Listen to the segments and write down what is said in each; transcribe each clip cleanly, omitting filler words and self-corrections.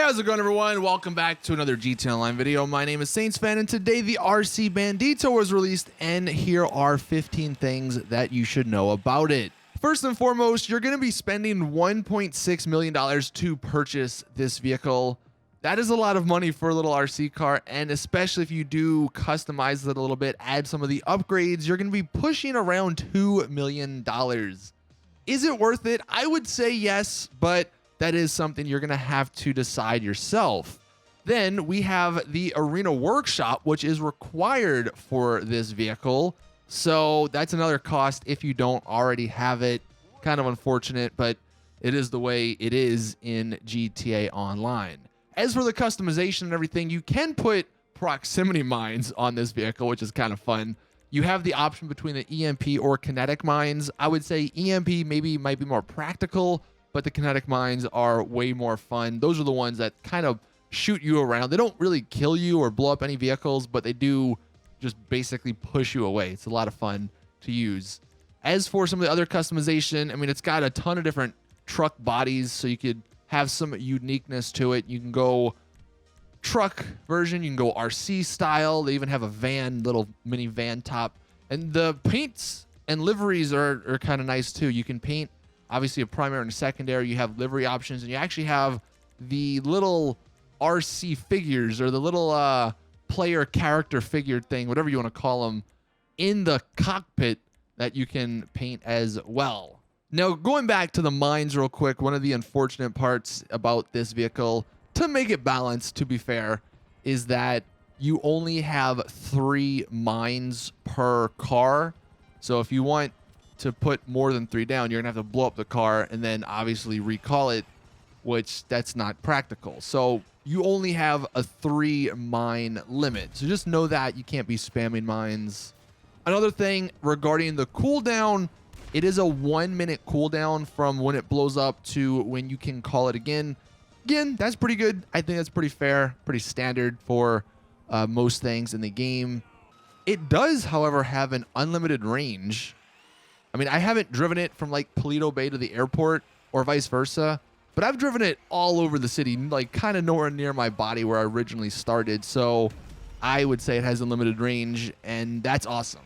How's it going, everyone? Welcome back to another GTA Online video. My name is Saintsfan, and today the RC Bandito was released, and here are 15 things that you should know about it. First and foremost, you're going to be spending $1.6 million to purchase this vehicle. That is a lot of money for a little RC car, and especially if you do customize it a little bit, add some of the upgrades, you're going to be pushing around $2 million. Is it worth it? I would say yes, but that is something you're going to have to decide yourself. Then we have the Arena Workshop, which is required for this vehicle. So that's another cost if you don't already have it. Kind of unfortunate, but it is the way it is in GTA Online. As for the customization and everything, you can put proximity mines on this vehicle, which is kind of fun. You have the option between the EMP or kinetic mines. I would say EMP might be more practical, but the kinetic mines are way more fun. Those are the ones that kind of shoot you around. They don't really kill you or blow up any vehicles, but they do just basically push you away. It's a lot of fun to use. As for some of the other customization, I mean, it's got a ton of different truck bodies, so you could have some uniqueness to it. You can go truck version, you can go RC style. They even have a van, little mini van top. And the paints and liveries are kind of nice too. You can paint obviously a primary and a secondary. You have livery options, and you actually have the little RC figures, or the little player character figure thing, whatever you want to call them, in the cockpit that you can paint as well. Now, going back to the mines real quick, one of the unfortunate parts about this vehicle, to make it balanced, to be fair, is that you only have 3 mines per car. So if you want to put more than 3 down, you're gonna have to blow up the car and then obviously recall it, which that's not practical. So you only have a 3 mine limit. So just know that you can't be spamming mines. Another thing regarding the cooldown, it is a 1-minute cooldown from when it blows up to when you can call it again. Again, that's pretty good. I think that's pretty fair, pretty standard for most things in the game. It does, however, have an unlimited range. I mean, I haven't driven it from like Paleto Bay to the airport or vice versa, but I've driven it all over the city, like kind of nowhere near my body where I originally started. So I would say it has unlimited range, and that's awesome.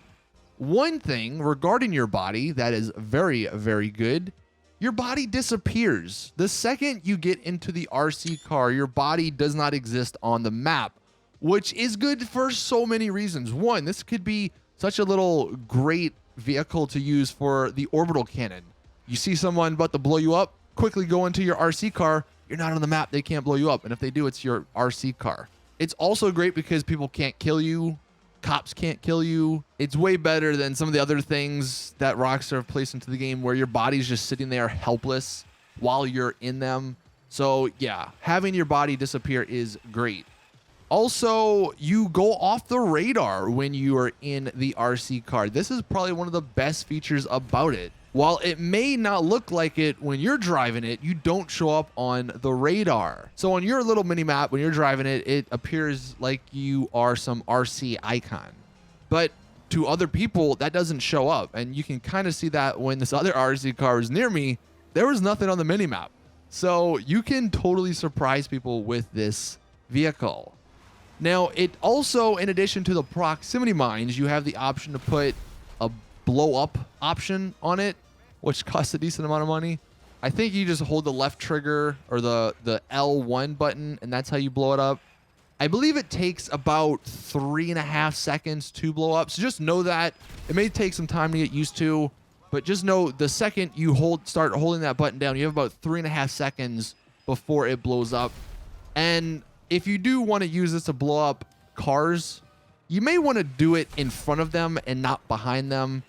One thing regarding your body that is very, very good, your body disappears. The second you get into the RC car, your body does not exist on the map, which is good for so many reasons. One, this could be such a little great vehicle to use for the orbital cannon. You see someone about to blow you up, quickly go into your RC car. You're not on the map, they can't blow you up, and if they do, it's your RC car. It's also great because people can't kill you, cops can't kill you. It's way better than some of the other things that Rockstar have placed into the game where your body's just sitting there helpless while you're in them. So yeah, having your body disappear is great. Also, you go off the radar when you are in the RC car. This is probably one of the best features about it. While it may not look like it when you're driving it, you don't show up on the radar. So on your little mini map, when you're driving it, it appears like you are some RC icon. But to other people, that doesn't show up. And you can kind of see that when this other RC car was near me, there was nothing on the mini map. So you can totally surprise people with this vehicle. Now, it also, in addition to the proximity mines, you have the option to put a blow up option on it, which costs a decent amount of money. I think you just hold the left trigger or the L1 button, and that's how you blow it up. I believe it takes about 3.5 seconds to blow up. So just know that. It may take some time to get used to, but just know the second you start holding that button down, you have about 3.5 seconds before it blows up. And if you do want to use this to blow up cars, you may want to do it in front of them and not behind them.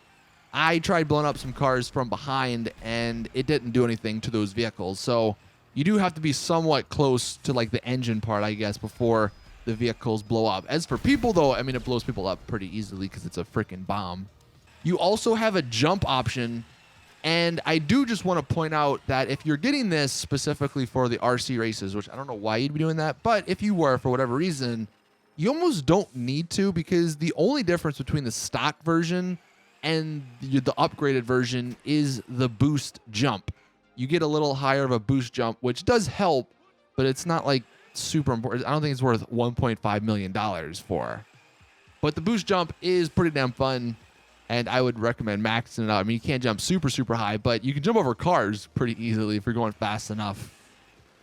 I tried blowing up some cars from behind, and it didn't do anything to those vehicles. So you do have to be somewhat close to like the engine part, I guess, before the vehicles blow up. As for people, though, I mean, it blows people up pretty easily because it's a freaking bomb. You also have a jump option. And I do just want to point out that if you're getting this specifically for the RC races, which I don't know why you'd be doing that, but if you were for whatever reason, you almost don't need to, because the only difference between the stock version and the upgraded version is the boost jump. You get a little higher of a boost jump, which does help, but it's not like super important. I don't think it's worth $1.5 million for. But the boost jump is pretty damn fun, and I would recommend maxing it out. I mean, you can't jump super, super high, but you can jump over cars pretty easily if you're going fast enough.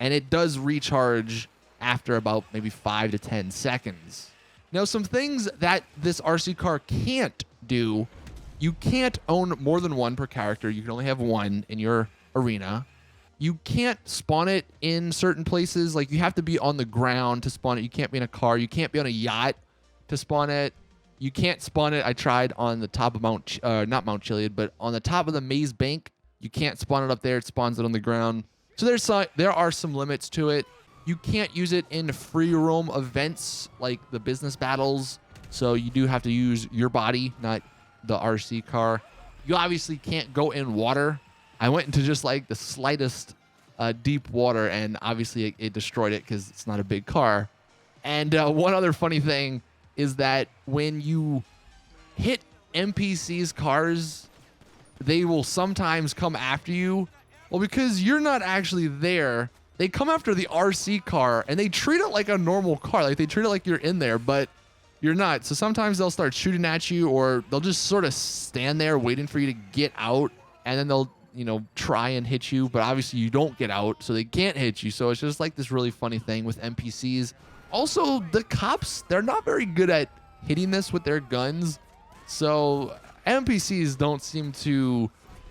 And it does recharge after about maybe 5 to 10 seconds. Now, some things that this RC car can't do: you can't own more than one per character. You can only have one in your arena. You can't spawn it in certain places. Like, you have to be on the ground to spawn it. You can't be in a car. You can't be on a yacht to spawn it. You can't spawn it. I tried on the top of not Mount Chiliad, but on the top of the Maze Bank. You can't spawn it up there. It spawns it on the ground. So there are some limits to it. You can't use it in free roam events like the business battles. So you do have to use your body, not the RC car. You obviously can't go in water. I went into just like the slightest deep water, and obviously it destroyed it because it's not a big car. And one other funny thing is that when you hit NPCs' cars, they will sometimes come after you. Well, because you're not actually there, they come after the RC car, and they treat it like a normal car. Like, they treat it like you're in there, but you're not. So sometimes they'll start shooting at you, or they'll just sort of stand there waiting for you to get out, and then they'll, try and hit you, but obviously you don't get out, so they can't hit you. So it's just like this really funny thing with NPCs. Also, the cops, they're not very good at hitting this with their guns. So NPCs don't seem to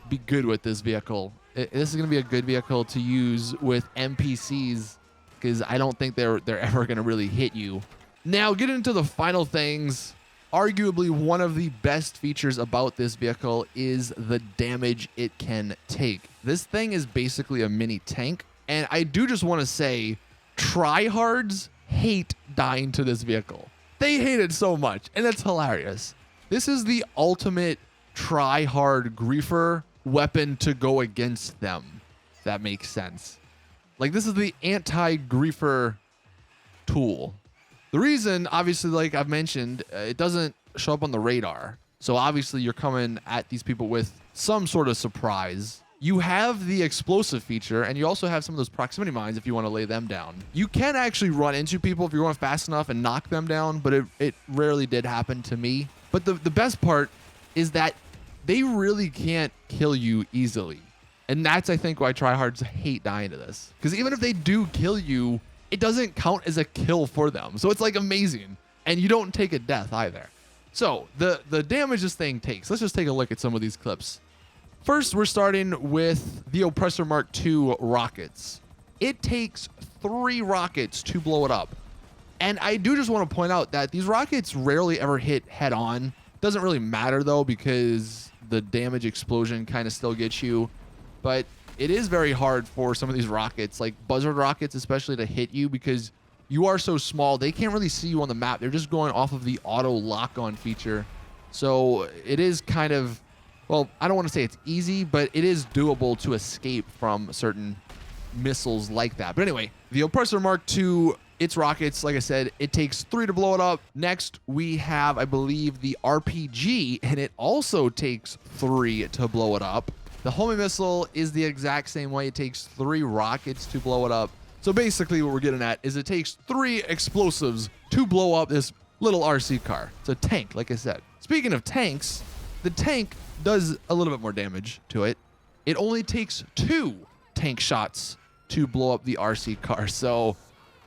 be good with this vehicle. This is going to be a good vehicle to use with NPCs, because I don't think they're ever going to really hit you. Now, getting into the final things, arguably one of the best features about this vehicle is the damage it can take. This thing is basically a mini tank, and I do just want to say, tryhards hate dying to this vehicle. They hate it so much, and it's hilarious. This is the ultimate tryhard griefer weapon to go against them, if that makes sense. Like, this is the anti-griefer tool. The reason, obviously, like I've mentioned, it doesn't show up on the radar. So obviously you're coming at these people with some sort of surprise. You have the explosive feature, and you also have some of those proximity mines if you want to lay them down. You can actually run into people if you're going fast enough and knock them down, but it rarely did happen to me. But the best part is that they really can't kill you easily. And that's, I think, why tryhards hate dying to this. Because even if they do kill you, it doesn't count as a kill for them. So it's like amazing. And you don't take a death either. So the damage this thing takes. Let's just take a look at some of these clips. First, we're starting with the Oppressor Mark II rockets. It takes 3 rockets to blow it up. And I do just want to point out that these rockets rarely ever hit head on. Doesn't really matter though, because the damage explosion kind of still gets you. But it is very hard for some of these rockets, like buzzard rockets especially, to hit you because you are so small. They can't really see you on the map. They're just going off of the auto lock-on feature. So it is kind of, well, I don't want to say it's easy, but it is doable to escape from certain missiles like that. But anyway, the Oppressor Mark II, its rockets, like I said, it takes 3 to blow it up. Next, we have, I believe, the RPG, and it also takes 3 to blow it up. The homing missile is the exact same way. It takes 3 rockets to blow it up. So basically what we're getting at is it takes 3 explosives to blow up this little RC car. It's a tank, like I said. Speaking of tanks, the tank does a little bit more damage to it. It only takes 2 tank shots to blow up the RC car. So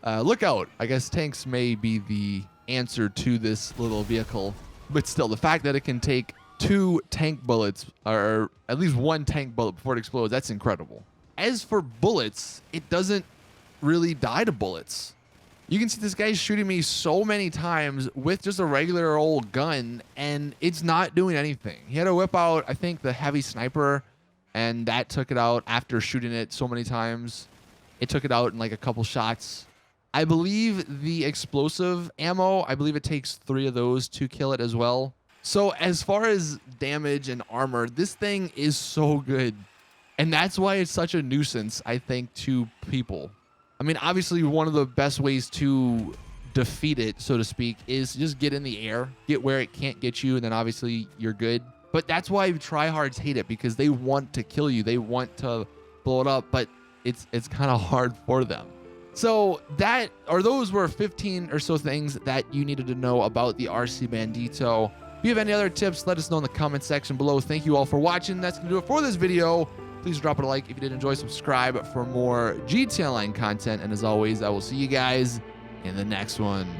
look out. I guess tanks may be the answer to this little vehicle. But still, the fact that it can take 2 tank bullets, or at least 1 tank bullet before it explodes, that's incredible. As for bullets, it doesn't really die to bullets. You can see this guy's shooting me so many times with just a regular old gun, and it's not doing anything. He had to whip out, I think, the heavy sniper, and that took it out after shooting it so many times. It took it out in like a couple shots. I believe the explosive ammo, I believe it takes 3 of those to kill it as well. So as far as damage and armor, this thing is so good. And that's why it's such a nuisance, I think, to people. I mean, obviously, one of the best ways to defeat it, so to speak, is just get in the air, get where it can't get you, and then obviously you're good. But that's why tryhards hate it, because they want to kill you. They want to blow it up, but it's kind of hard for them. So those were 15 or so things that you needed to know about the RC Bandito. If you have any other tips, let us know in the comment section below. Thank you all for watching. That's going to do it for this video. Please drop it a like if you did enjoy. Subscribe for more GTA Online content. And as always, I will see you guys in the next one.